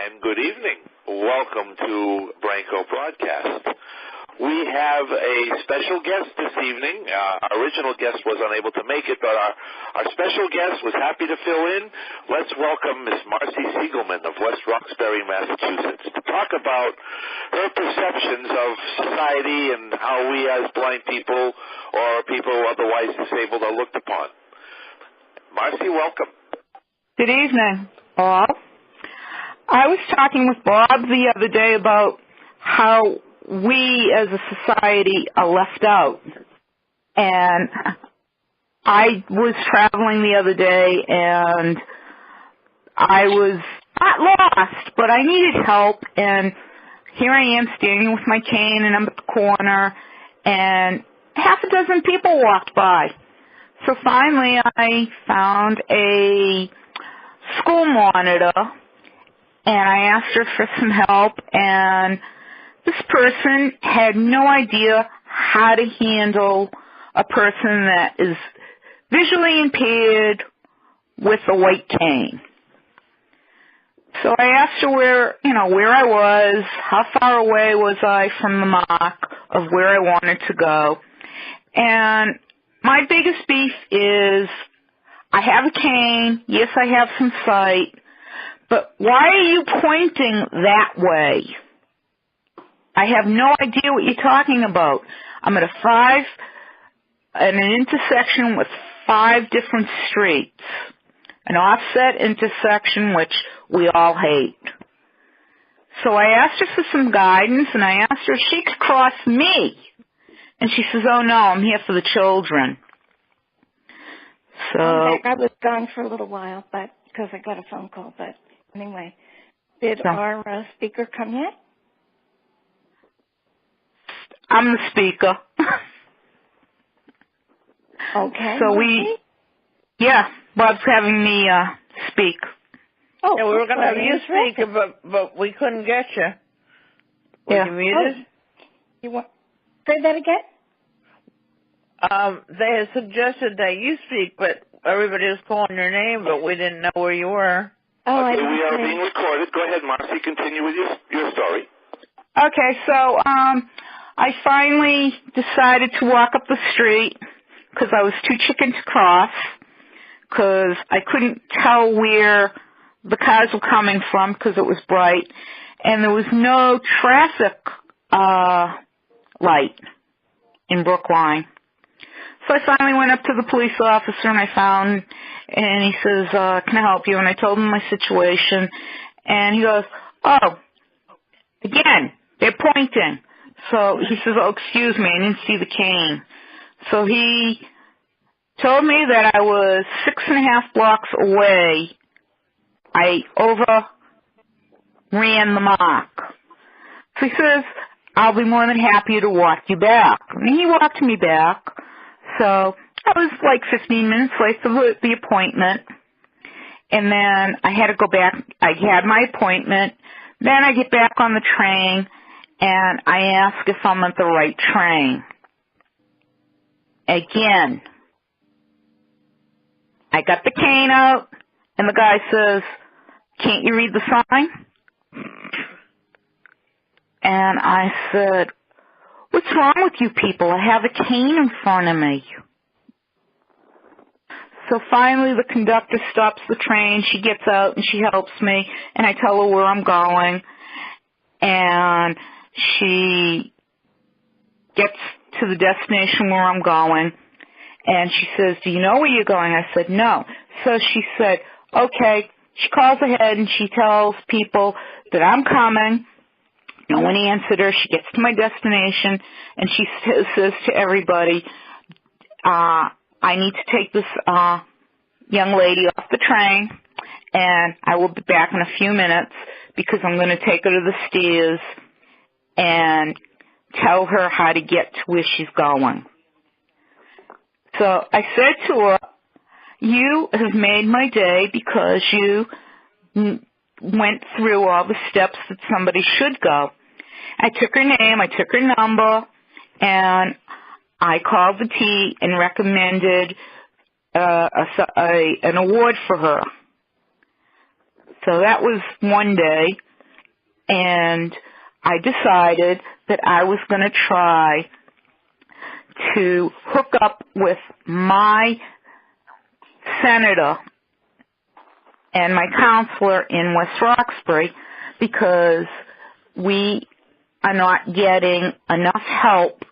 and good evening. Welcome to Branco Broadcast. We have a special guest this evening. Our original guest was unable to make it, but our special guest was happy to fill in. Let's welcome Miss Marcie Siegelman of West Roxbury, Massachusetts, to talk about her perceptions of society and how we as blind people or people otherwise disabled are looked upon. Marcie, welcome. Good evening, Bob. I was talking with Bob the other day about how we as a society are left out. And I was traveling the other day and I was not lost, but I needed help. And here I am standing with my cane and I'm at the corner and half a dozen people walked by. So finally I found a school monitor and I asked her for some help, and this person had no idea how to handle a person that is visually impaired with a white cane. So I asked her where I was, how far away was I from the mark of where I wanted to go. And my biggest beef is I have a cane, yes, I have some sight, but why are you pointing that way? I have no idea what you're talking about. I'm at an intersection with 5 different streets, an offset intersection which we all hate. So I asked her for some guidance, and I asked her if she could cross me. And she says, oh, no, I'm here for the children. So I was gone for a little while, but because I got a phone call. But anyway, did our speaker come yet? I'm the speaker. Okay. So Bob's having me speak. Oh, yeah, we were going to have you speak, but we couldn't get you. Were you muted? Say that again? They had suggested that you speak, but everybody was calling your name, but we didn't know where you were. Oh, okay, we are being recorded. Go ahead, Marcie. Continue with your story. Okay, so I finally decided to walk up the street because I was too chicken to cross because I couldn't tell where the cars were coming from because it was bright, and there was no traffic light in Brookline. So I finally went up to the police officer and he says, can I help you? And I told him my situation, and he goes, oh, again, they're pointing. So he says, oh, excuse me, I didn't see the cane. So he told me that I was 6.5 blocks away. I overran the mark. So he says, I'll be more than happy to walk you back. And he walked me back. So I was like 15 minutes late for the appointment. And then I had to go back. I had my appointment. Then I get back on the train, and I ask if I'm at the right train. Again, I got the cane out, and the guy says, can't you read the sign? And I said, what's wrong with you people? I have a cane in front of me. So finally the conductor stops the train. She gets out and she helps me, and I tell her where I'm going. And she gets to the destination where I'm going. And she says, do you know where you're going? I said, no. So she said, okay. She calls ahead and she tells people that I'm coming. No one answered her. She gets to my destination, and she says to everybody, I need to take this young lady off the train, and I will be back in a few minutes because I'm going to take her to the stairs and tell her how to get to where she's going. So I said to her, you have made my day because you went through all the steps that somebody should go. I took her name, I took her number, and I called the T and recommended an award for her. So that was one day. and I decided that I was going to try to hook up with my senator and my counselor in West Roxbury because we are not getting enough help.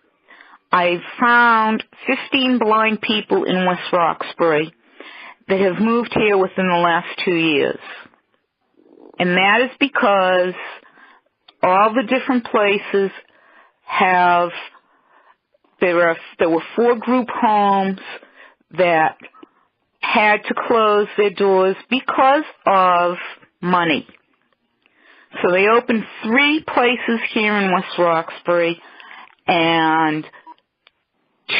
I've found 15 blind people in West Roxbury that have moved here within the last 2 years. And that is because all the different places there were 4 group homes that had to close their doors because of money. So they opened 3 places here in West Roxbury, and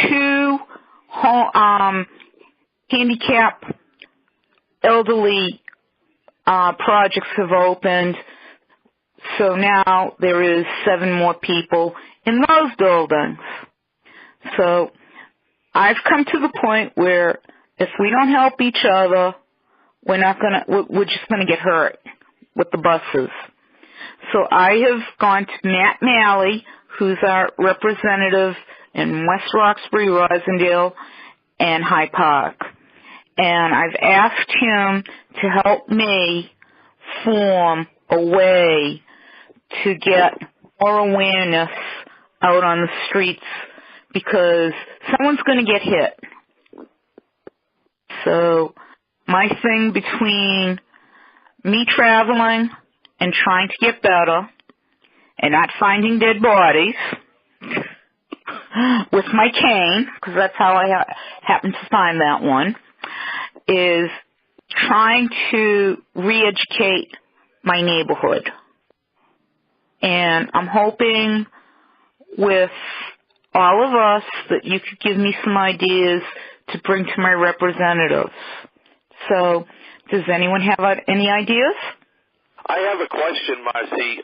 2 handicap elderly projects have opened. So now there is 7 more people in those buildings. So I've come to the point where if we don't help each other, we're just gonna get hurt with the buses. So I have gone to Matt Malley, who's our representative in West Roxbury, Rosendale, and High Park. And I've asked him to help me form a way to get more awareness out on the streets because someone's going to get hit. So my thing between me traveling and trying to get better and not finding dead bodies with my cane, because that's how I happen to find that one, is trying to re-educate my neighborhood. And I'm hoping with all of us that you could give me some ideas to bring to my representatives. So, does anyone have any ideas? I have a question, Marcie.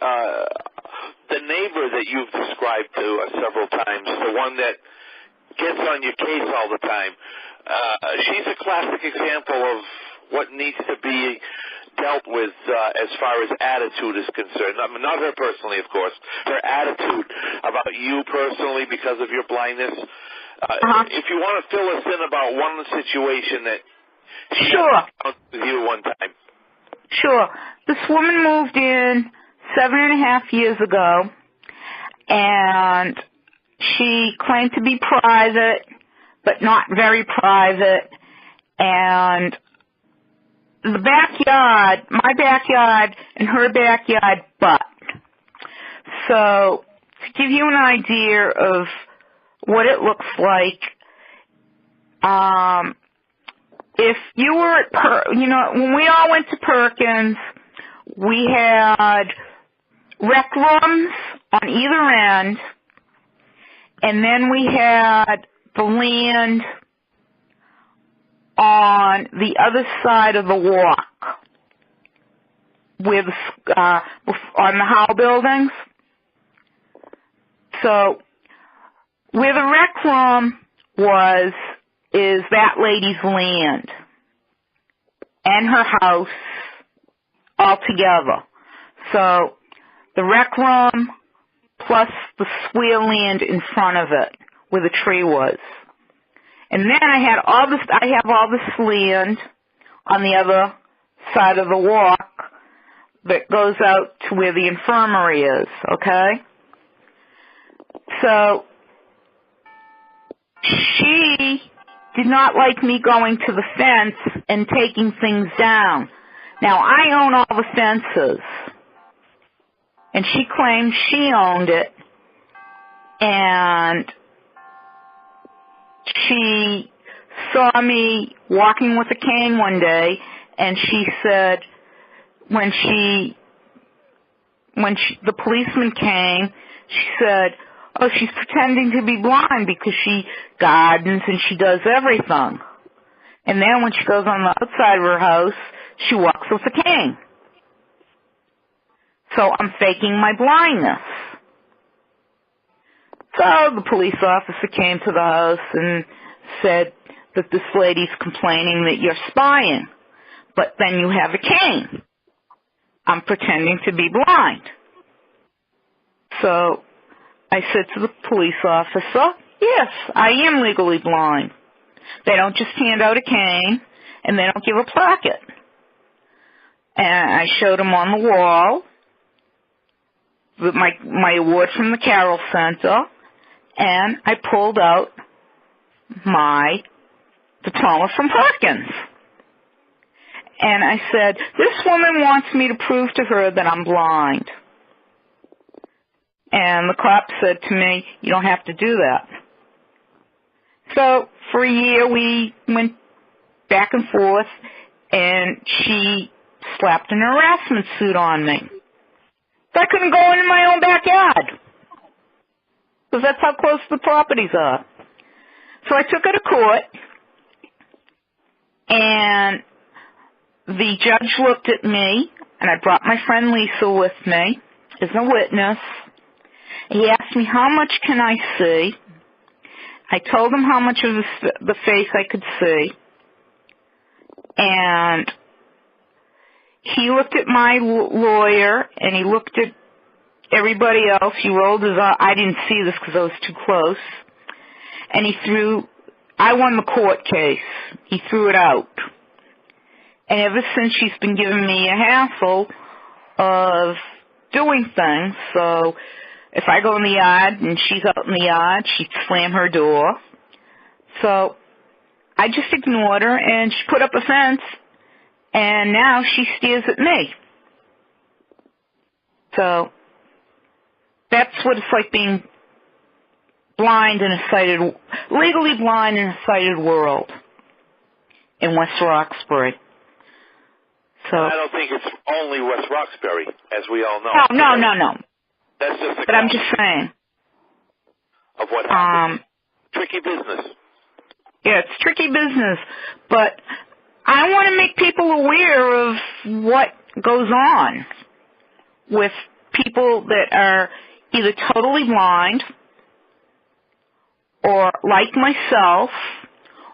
The neighbor that you've described to us several times, the one that gets on your case all the time, she's a classic example of what needs to be dealt with as far as attitude is concerned. Not her personally, of course. Her attitude about you personally because of your blindness. If you want to fill us in about one situation that she had with you one time. Sure. This woman moved in 7.5 years ago, and she claimed to be private, but not very private, and the backyard, my backyard and her backyard butt. So, to give you an idea of what it looks like, if you were at, when we all went to Perkins, we had rec rooms on either end, and then we had the land on the other side of the walk, with on the Howe buildings. So, where the rec room is that lady's land and her house all together. So, the rec room plus the square land in front of it where the tree was. And then I have all this land on the other side of the walk that goes out to where the infirmary is, okay? So, she did not like me going to the fence and taking things down. Now, I own all the fences, and she claimed she owned it, and she saw me walking with a cane one day, and she said when the policeman came, she said, "Oh, she's pretending to be blind because she gardens and she does everything." And then when she goes on the outside of her house, she walks with a cane. So I'm faking my blindness. So the police officer came to the house and said that this lady's complaining that you're spying, but then you have a cane. I'm pretending to be blind. So I said to the police officer, yes, I am legally blind. They don't just hand out a cane, and they don't give a placket. And I showed him on the wall my award from the Carroll Center, and I pulled out my diploma from Hopkins. And I said, this woman wants me to prove to her that I'm blind. And the cop said to me, you don't have to do that. So for a year we went back and forth, and she slapped an harassment suit on me. So I couldn't go into my own backyard, because that's how close the properties are. So I took her to court, and the judge looked at me, and I brought my friend Lisa with me as a witness. He asked me, how much can I see? I told him how much of the face I could see. And he looked at my lawyer, and he looked at everybody else. He rolled his eyes. I didn't see this because I was too close. And I won the court case. He threw it out. And ever since, she's been giving me a hassle of doing things. So if I go in the yard and she's out in the yard, she'd slam her door. So I just ignored her, and she put up a fence, and now she stares at me. So that's what it's like being legally blind in a sighted world in West Roxbury. So I don't think it's only West Roxbury, as we all know. No. That's just But I'm just saying. Of what happens. Tricky business. Yeah, it's tricky business. But I want to make people aware of what goes on with people that are either totally blind, or like myself,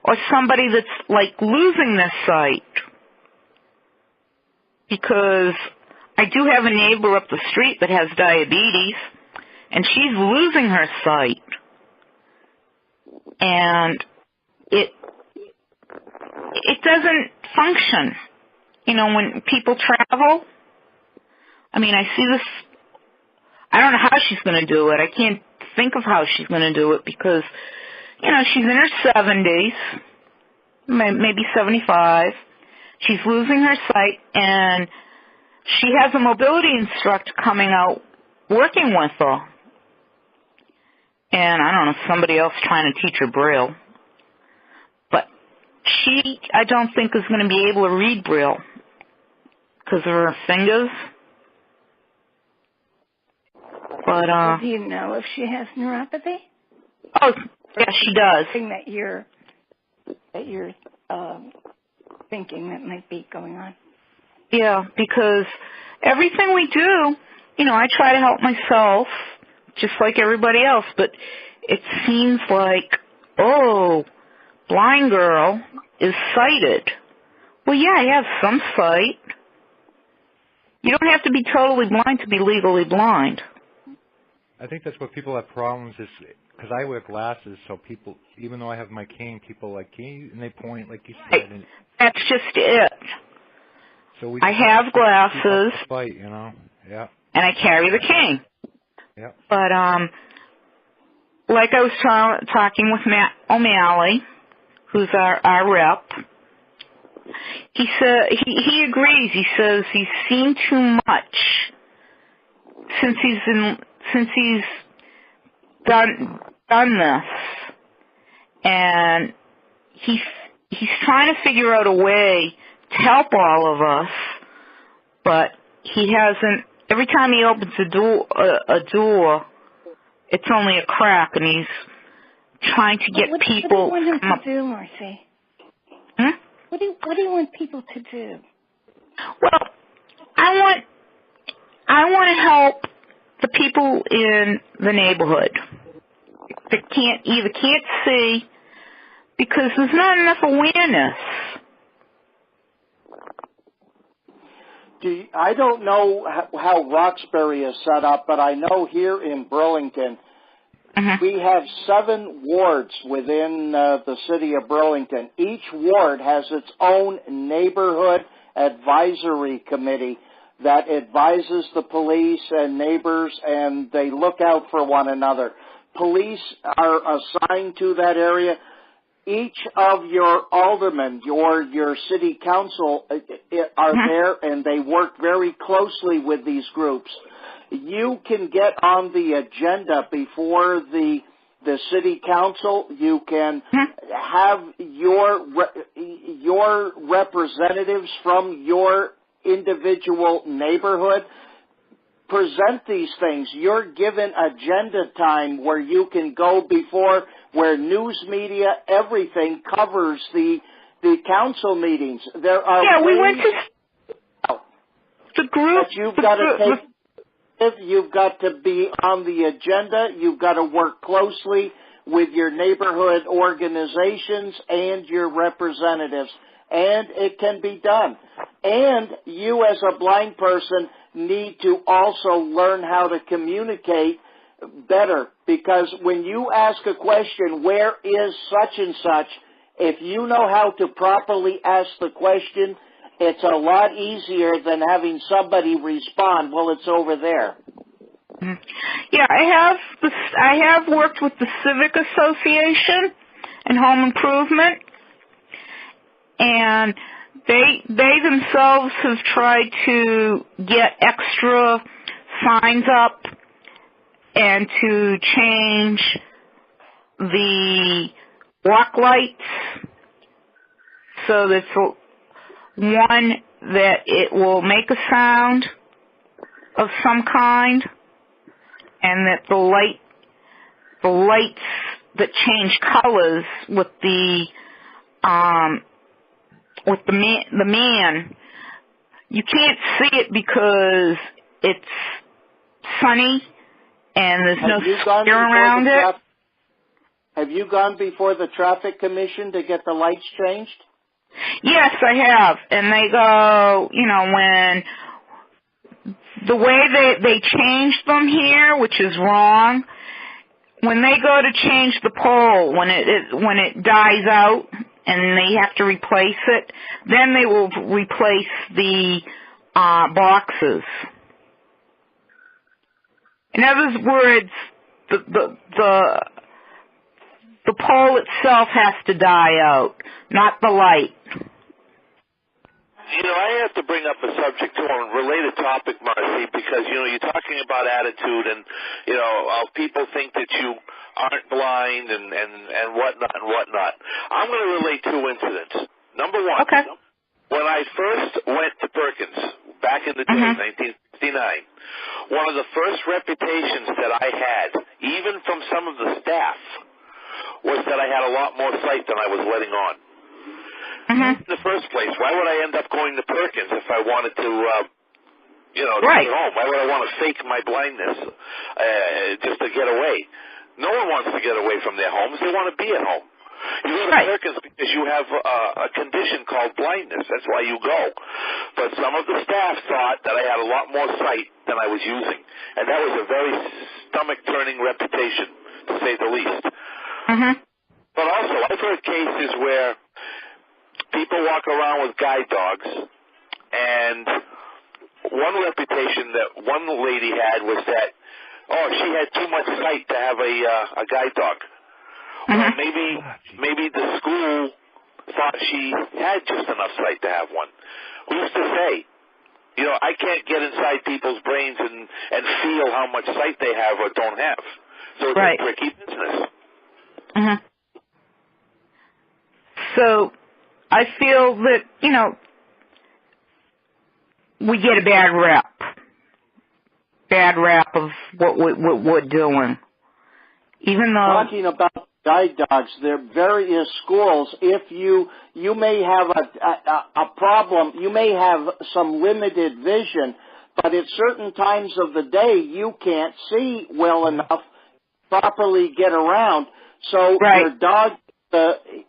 or somebody that's like losing their sight. Because I do have a neighbor up the street that has diabetes, and she's losing her sight. And it doesn't function. You know, when people travel, I mean, I see this, I don't know how she's going to do it. I can't think of how she's going to do it because, you know, she's in her 70s, maybe 75. She's losing her sight, and she has a mobility instructor coming out working with her. And I don't know, somebody else trying to teach her Braille. But she, I don't think, is going to be able to read Braille because of her fingers. But, well, do you know if she has neuropathy? Oh, yes, she does. Something that you're thinking that might be going on. Yeah, because everything we do, you know, I try to help myself just like everybody else, but it seems like, oh, blind girl is sighted. Well, yeah, I have some sight. You don't have to be totally blind to be legally blind. I think that's what people have problems is because I wear glasses, so people, even though I have my cane, people like, can you, and they point like you said. And that's just it. So I have glasses, fight, you know, yeah, and I carry the cane. Yeah. But like I was talking with Matt O'Malley, who's our rep, he said he agrees. He says he's seen too much since he's done this, and he's trying to figure out a way to help all of us, but he hasn't. Every time he opens a door, it's only a crack, and he's trying to get people. What do you want him to do, Marcie? Hmm? What do you want people to do? Well, I want to help the people in the neighborhood that can't see because there's not enough awareness. I don't know how Roxbury is set up, but I know here in Burlington, we have 7 wards within the city of Burlington. Each ward has its own neighborhood advisory committee that advises the police and neighbors, and they look out for one another. Police are assigned to that area. Each of your aldermen, your city council are there, and they work very closely with these groups. You can get on the agenda before the city council. You can have your representatives from your individual neighborhood present these things. You're given agenda time where you can go before, where news media, everything covers the council meetings. There are we went to the group. You've got to be on the agenda. You've got to work closely with your neighborhood organizations and your representatives, and it can be done. And you as a blind person need to also learn how to communicate better, because when you ask a question, where is such and such, if you know how to properly ask the question, it's a lot easier than having somebody respond, well, it's over there. Yeah, I have worked with the Civic Association and Home Improvement, and they themselves have tried to get extra signs up and to change the walk lights so that one, that it will make a sound of some kind, and that the lights that change colors with the man, you can't see it because it's sunny and there's no square around it. Have you gone before the traffic commission to get the lights changed? Yes, I have. And they go, when the way they change them here, which is wrong, when they go to change the pole, when it dies out and they have to replace it, then they will replace the boxes. In other words, the pole itself has to die out, not the light. I have to bring up a subject to a related topic, Marcie, because, you're talking about attitude and, people think that you aren't blind and whatnot. I'm going to relate 2 incidents. Number one, when I first went to Perkins back in the day, 1969, one of the first reputations that I had, even from some of the staff, was that I had a lot more sight than I was letting on. In the first place, why would I end up going to Perkins if I wanted to, to get home? Why would I want to fake my blindness just to get away? No one wants to get away from their homes. They want to be at home. You go to Perkins because you have a condition called blindness. That's why you go. But some of the staff thought that I had a lot more sight than I was using. And that was a very stomach-turning reputation, to say the least. But also, I've heard cases where people walk around with guide dogs, and one reputation that one lady had was that, she had too much sight to have a guide dog. Well, maybe the school thought she had just enough sight to have one. Who's to say? I can't get inside people's brains and feel how much sight they have or don't have. So it's a tricky business. So I feel that, we get a bad rap of what we're doing. Even though... Talking about guide dogs, there are various schools. If you may have a problem, you may have some limited vision, but at certain times of the day you can't see well enough to properly get around. So your dog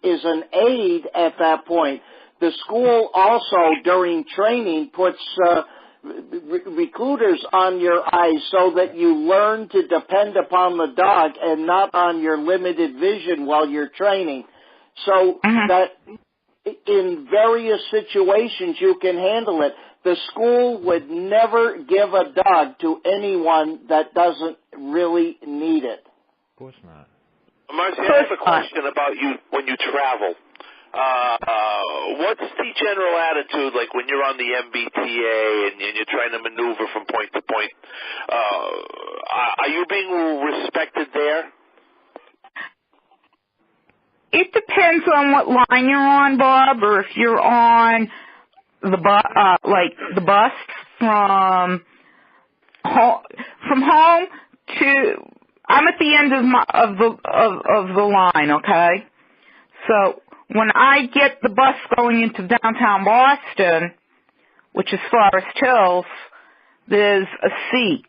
is an aid at that point. The school also, during training, puts recruiters on your eyes so that you learn to depend upon the dog and not on your limited vision while you're training. So that in various situations you can handle it. The school would never give a dog to anyone that doesn't really need it. Of course not. Marcie, I have a question about you when you travel. What's the general attitude like when you're on the MBTA and you're trying to maneuver from point to point? Are you being respected there? It depends on what line you're on, Bob, or if you're on the bus from home to. I'm at the end of the line, okay? So when I get the bus going into downtown Boston, which is Forest Hills, there's a seat.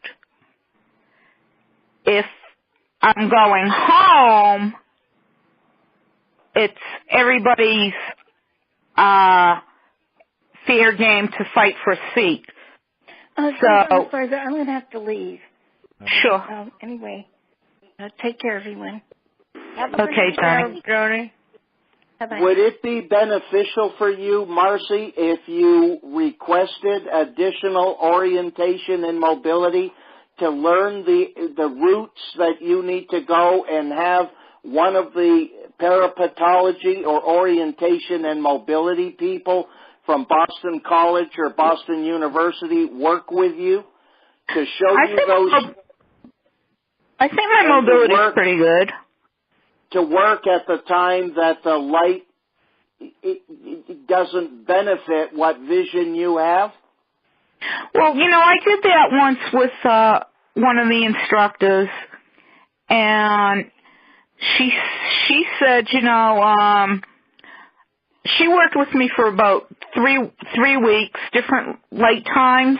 If I'm going home, it's everybody's fair game to fight for a seat. I'm sorry, I'm going to have to leave. Sure. Anyway, take care, everyone. Okay, Joni. Would it be beneficial for you, Marcie, if you requested additional orientation and mobility to learn the routes that you need to go and have one of the parapatology or orientation and mobility people from Boston College or Boston University work with you to show you those? I think my mobility is pretty good. To work at the time that the light it doesn't benefit what vision you have? Well, I did that once with one of the instructors, and she said, she worked with me for about three weeks, different light times,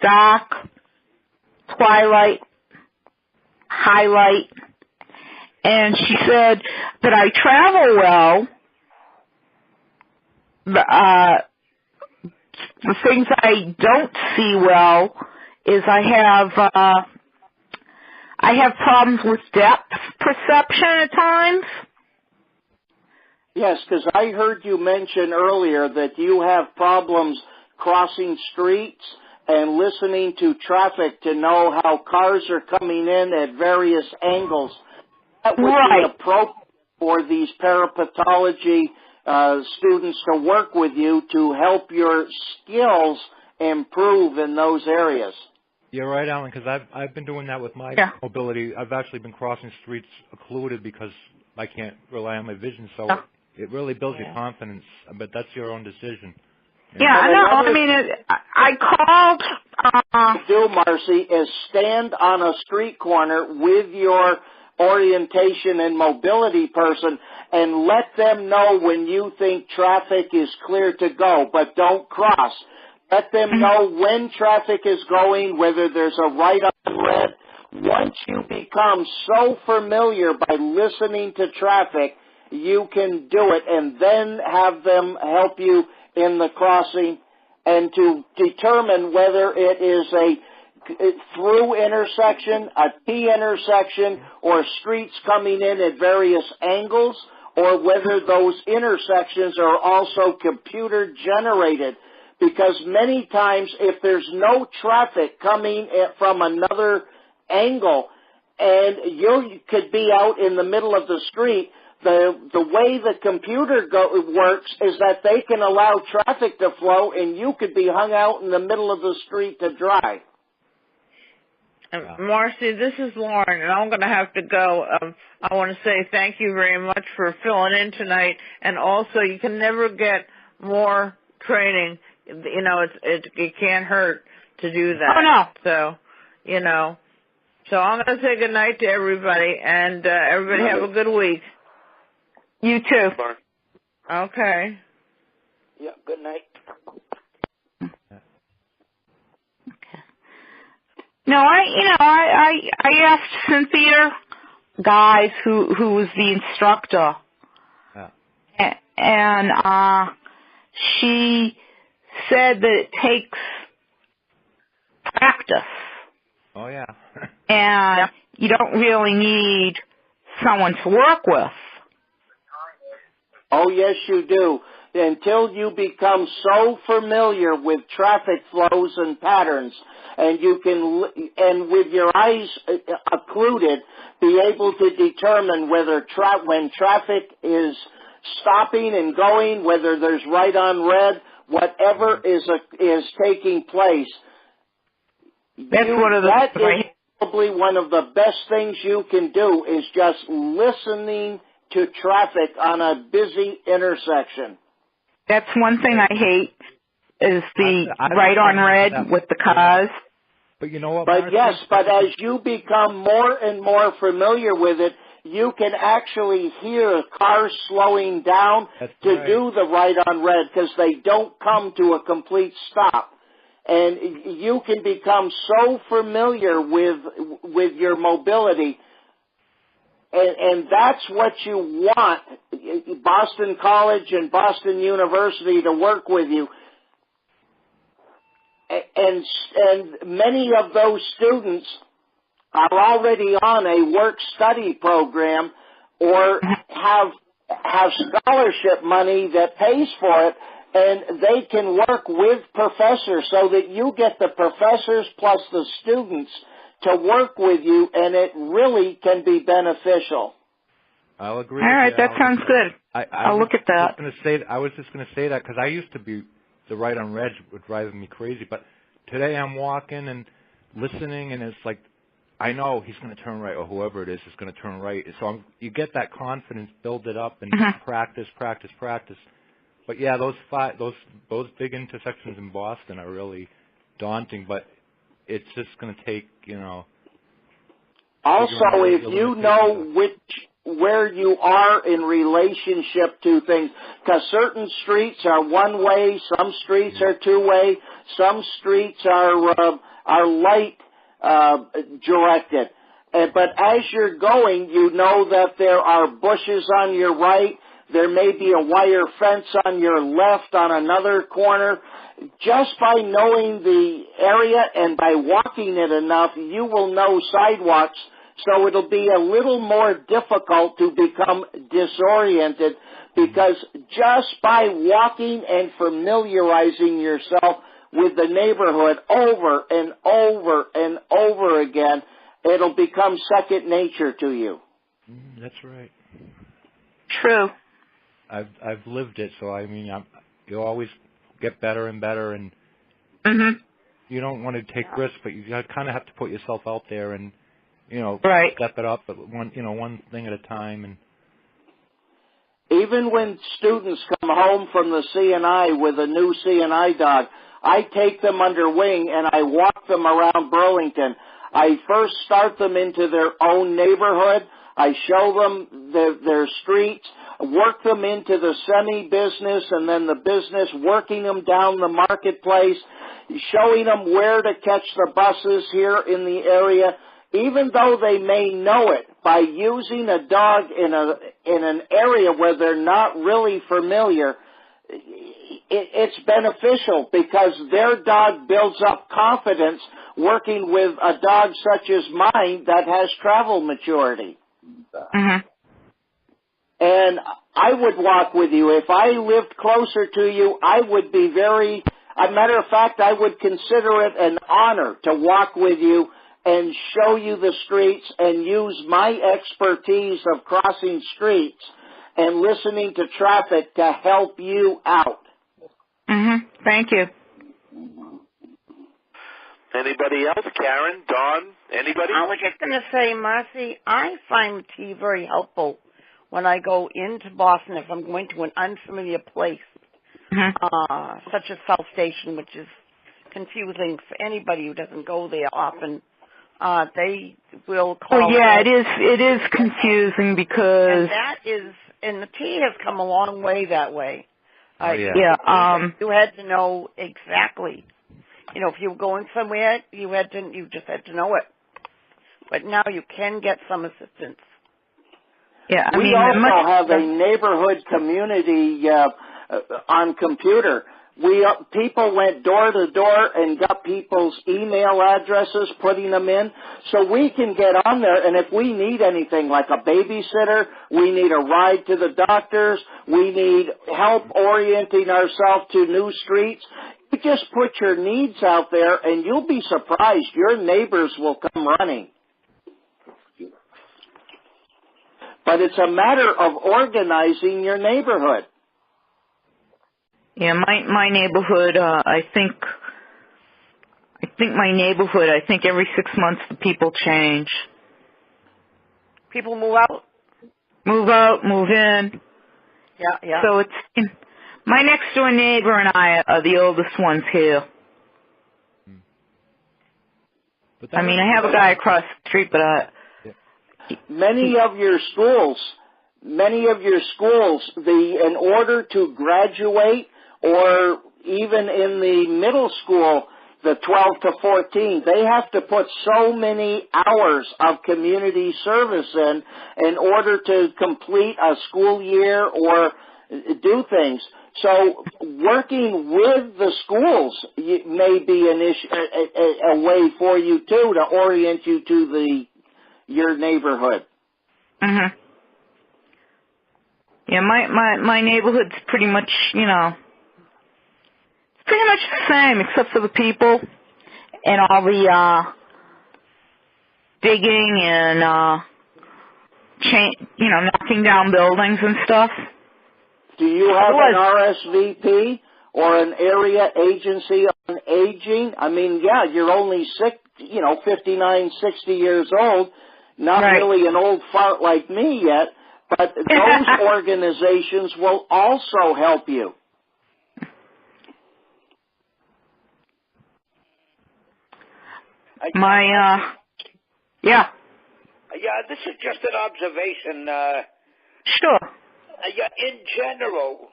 dark, twilight, highlight, and she said that I travel well. The things I don't see well is I have problems with depth perception at times. Yes, because I heard you mention earlier that you have problems crossing streets and listening to traffic to know how cars are coming in at various angles. That would be appropriate for these parapathology students to work with you to help your skills improve in those areas. You're right, Alan, because I've been doing that with my mobility. I've actually been crossing streets occluded because I can't rely on my vision, so it really builds your confidence, but that's your own decision. Yeah, I mean, I called... do, Marcie, is stand on a street corner with your orientation and mobility person and let them know when you think traffic is clear to go, but don't cross. Let them know when traffic is going, whether there's a right on red. Once you become so familiar by listening to traffic, you can do it, and then have them help you in the crossing and to determine whether it is a through intersection, a T intersection, or streets coming in at various angles, or whether those intersections are also computer generated. Because many times if there's no traffic coming from another angle and you could be out in the middle of the street, the way the computer works is that they can allow traffic to flow and you could be hung out in the middle of the street to dry. Marcie, this is Lauren, and I'm going to have to go. I want to say thank you very much for filling in tonight, and also you can never get more training. It can't hurt to do that. Oh, no. So, so I'm going to say good night to everybody, and everybody have a good week. You too. Okay. Yeah, good night. No, I asked Cynthia Guys, who was the instructor, and she said that it takes practice. Oh, yeah. And you don't really need someone to work with. Oh, yes, you do. Until you become so familiar with traffic flows and patterns, and you can, and with your eyes occluded, be able to determine whether when traffic is stopping and going, whether there's right on red, whatever is taking place. That's probably one of the best things you can do is just listening to traffic on a busy intersection. That's one thing I hate is the right on red with the cars. But you know what, But Marcie? yes, but as you become more and more familiar with it, you can actually hear cars slowing down to do the right on red because they don't come to a complete stop. And you can become so familiar with your mobility, and that's what you want Boston College and Boston University to work with you. And many of those students are already on a work-study program or have scholarship money that pays for it, and they can work with professors so that you get the professors plus the students to work with you, and it really can be beneficial. I'll agree. All right, that sounds good. I'll look at that. I was just going to say that because I used to be the right on red was driving me crazy, but today I'm walking and listening, and it's like I know he's going to turn right, or whoever it is going to turn right. So you get that confidence, build it up, and practice. But yeah, those big intersections in Boston are really daunting. But it's just going to take, Also, if you know where you are in relationship to things, because certain streets are one way, some streets are two way, some streets are light directed. But as you're going, you know that there are bushes on your right. There may be a wire fence on your left on another corner. Just by knowing the area and by walking it enough, you will know sidewalks, so it'll be a little more difficult to become disoriented because just by walking and familiarizing yourself with the neighborhood over and over and over again, it'll become second nature to you. That's right. True. I've lived it, so I mean, you always get better and better, and you don't want to take risks, but you kind of have to put yourself out there and step it up, but one thing at a time. And even when students come home from the C&I with a new C&I dog, I take them under wing and I walk them around Burlington. I first start them into their own neighborhood. I show them their streets, work them into the semi-business and then the business, working them down the marketplace, showing them where to catch the buses here in the area. Even though they may know it, by using a dog in an area where they're not really familiar, it's beneficial because their dog builds up confidence working with a dog such as mine that has travel maturity. And I would walk with you. If I lived closer to you, I would be a matter of fact, I would consider it an honor to walk with you and show you the streets and use my expertise of crossing streets and listening to traffic to help you out. Thank you. Anybody else? Karen, Dawn, anybody? I was just going to say, Marcie, I find tea very helpful when I go into Boston if I'm going to an unfamiliar place, such as South Station, which is confusing for anybody who doesn't go there often. They will call. Oh yeah, it is confusing because and the tea has come a long way that way. You had to know exactly. If you were going somewhere, you just had to know it. But now you can get some assistance. Yeah, we also have a neighborhood community on computer People went door to door and got people's email addresses, putting them in, so we can get on there. And if we need anything like a babysitter, we need a ride to the doctors, we need help orienting ourselves to new streets, you just put your needs out there, and you'll be surprised. Your neighbors will come running. But it's a matter of organizing your neighborhood. Yeah, my neighborhood, I think every 6 months the people change. People move out? Move out, move in. Yeah. So my next door neighbor and I are the oldest ones here. I mean, I have a guy across the street, but Many of your schools, in order to graduate, or even in the middle school, the 12 to 14, they have to put so many hours of community service in order to complete a school year or do things. So working with the schools may be an issue, a way for you too, to orient you to your neighborhood. Mhm. Yeah, my neighborhood's pretty much, it's pretty much the same except for the people and all the digging and knocking down buildings and stuff. Do you have an RSVP or an area agency on aging? I mean, yeah, you're only 59, 60 years old. Not really an old fart like me yet, but those organizations will also help you. Yeah, this is just an observation. Sure. In general,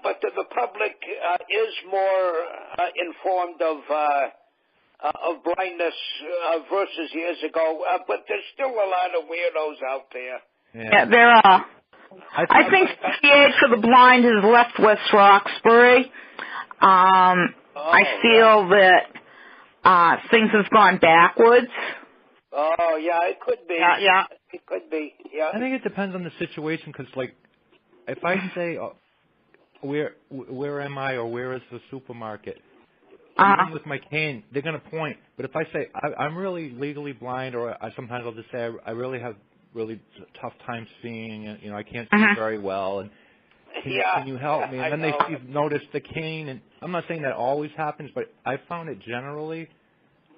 but the public is more informed of blindness versus years ago, but there's still a lot of weirdos out there. Yeah, there are. I think the Aid for the Blind has left West Roxbury. I feel that things have gone backwards. Oh, yeah, it could be. Yeah. It could be, yeah. I think it depends on the situation, because, like, if I say, where am I, or where is the supermarket, even with my cane, they're going to point. But if I say, I'm really legally blind, or sometimes I'll just say, I really have really tough time seeing, and, I can't see very well, and can you help me? And then they notice the cane, and I'm not saying that always happens, but I found it generally.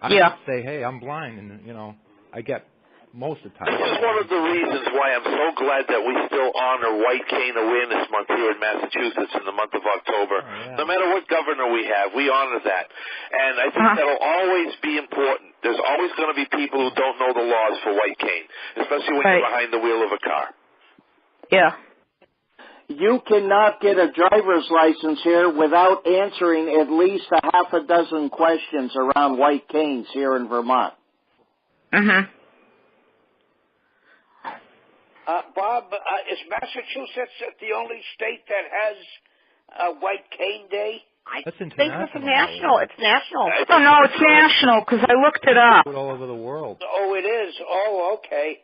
I say, hey, I'm blind, and, I get most of the time. This is one of the reasons why I'm so glad that we still honor White Cane Awareness Month here in Massachusetts in the month of October. Oh, yeah. No matter what governor we have, we honor that. And I think that'll always be important. There's always going to be people who don't know the laws for white cane, especially when you're behind the wheel of a car. Yeah. You cannot get a driver's license here without answering at least a half a dozen questions around white canes here in Vermont. Mhm. Bob, is Massachusetts the only state that has White Cane Day? I That's think international. it's national. It's national. Oh, no, it's national, because I looked it up. It's all over the world, Oh, it is. Oh, okay.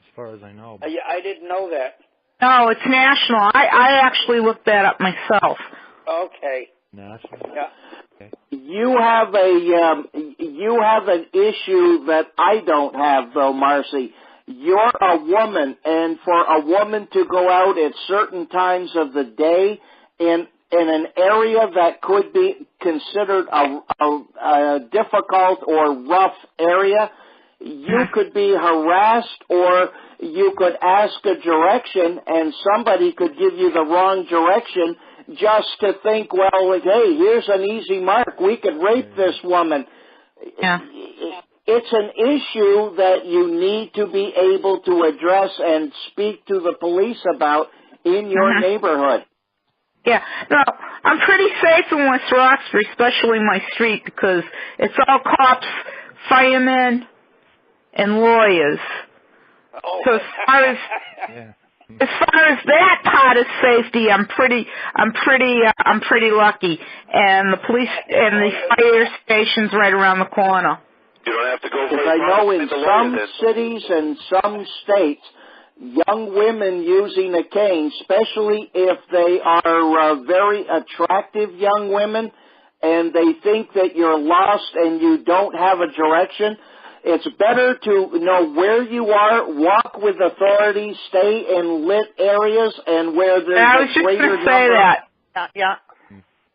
as far as I know. I didn't know that. No, it's national. I actually looked that up myself. Okay. National? Yeah. Okay. You have an issue that I don't have, though, Marcie. You're a woman, and for a woman to go out at certain times of the day in an area that could be considered a difficult or rough area, you could be harassed, or you could ask a direction, and somebody could give you the wrong direction just to think, well, like, hey, here's an easy mark. We could rape this woman. Yeah. It's an issue that you need to be able to address and speak to the police about in your neighborhood. Yeah. No, I'm pretty safe in West Roxbury, especially my street, because it's all cops, firemen, and lawyers. Oh. So as far as as far as that part of safety, I'm pretty lucky. And the police and the fire station's right around the corner. You don't have to go. Because I know in some cities and some states, young women using a cane, especially if they are very attractive young women, and they think that you're lost and you don't have a direction, it's better to know where you are, walk with authorities, stay in lit areas, and where there's a greater number. I was just going to say that. Yeah.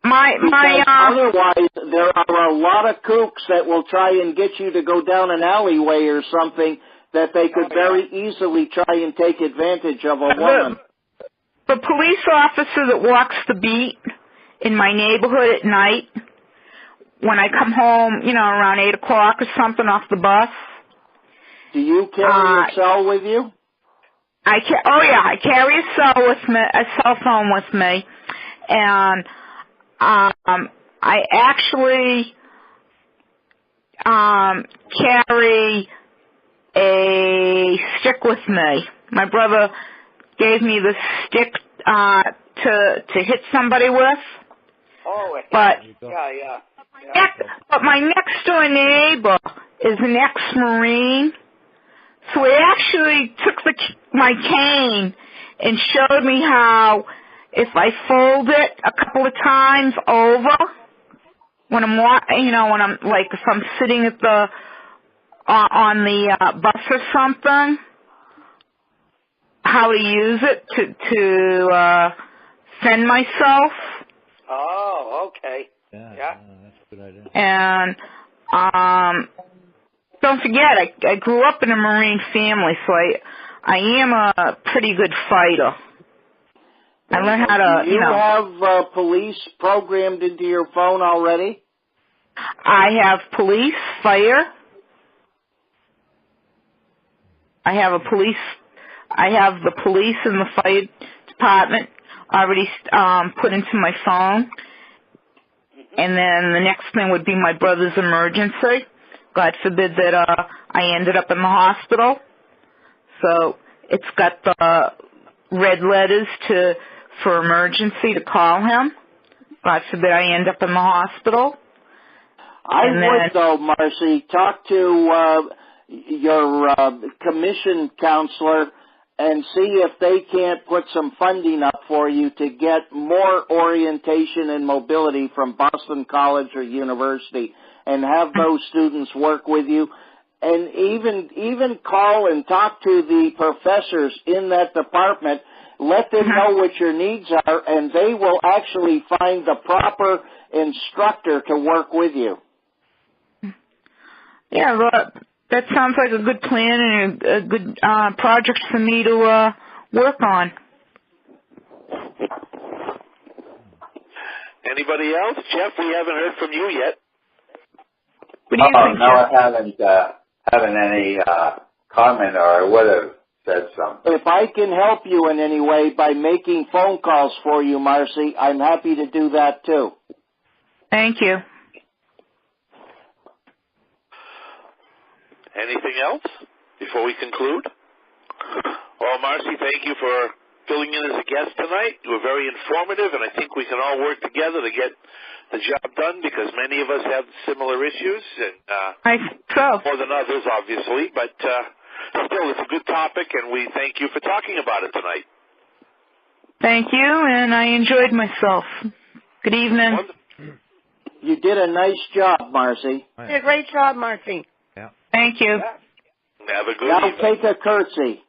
Otherwise, there are a lot of kooks that will try and get you to go down an alleyway or something that they could very easily try and take advantage of a woman. The police officer that walks the beat in my neighborhood at night, when I come home, around 8 o'clock or something off the bus. Do you carry a cell with you? I carry a cell phone with me, and I actually carry a stick with me. My brother gave me the stick to hit somebody with. Oh, but yeah. But my next door neighbor is an ex-Marine, so he actually took my cane and showed me how, if I fold it a couple of times over, when I'm if I'm sitting at on the bus or something, how to use it to send myself. Oh, okay. Yeah, that's a good idea. And don't forget, I grew up in a Marine family, so I am a pretty good fighter. I learned how to, Do you have police programmed into your phone already? I have police, fire. I have the police and the fire department already put into my phone. And then the next thing would be my brother's emergency. God forbid that I ended up in the hospital. So it's got the red letters for emergency to call him. God forbid I end up in the hospital. Though, Marcie, talk to your commission counselor and see if they can't put some funding up for you to get more orientation and mobility from Boston College or University, and have those students work with you. And even call and talk to the professors in that department. Let them know what your needs are, and they will actually find the proper instructor to work with you. Yeah, that sounds like a good plan and a good project for me to work on. Anybody else? Jeff, we haven't heard from you yet. What do you think, no, I haven't any comment, or I would have said something. If I can help you in any way by making phone calls for you, Marcie, I'm happy to do that too. Thank you. Anything else before we conclude? Well, Marcie, thank you for filling in as a guest tonight. You were very informative, and I think we can all work together to get the job done, because many of us have similar issues, and I think so. More than others, obviously, but still, it's a good topic, and we thank you for talking about it tonight. Thank you, and I enjoyed myself. Good evening. You did a nice job, Marcie. You did a great job, Marcie. Yeah. Thank you. Have a good Now evening. take a curtsy.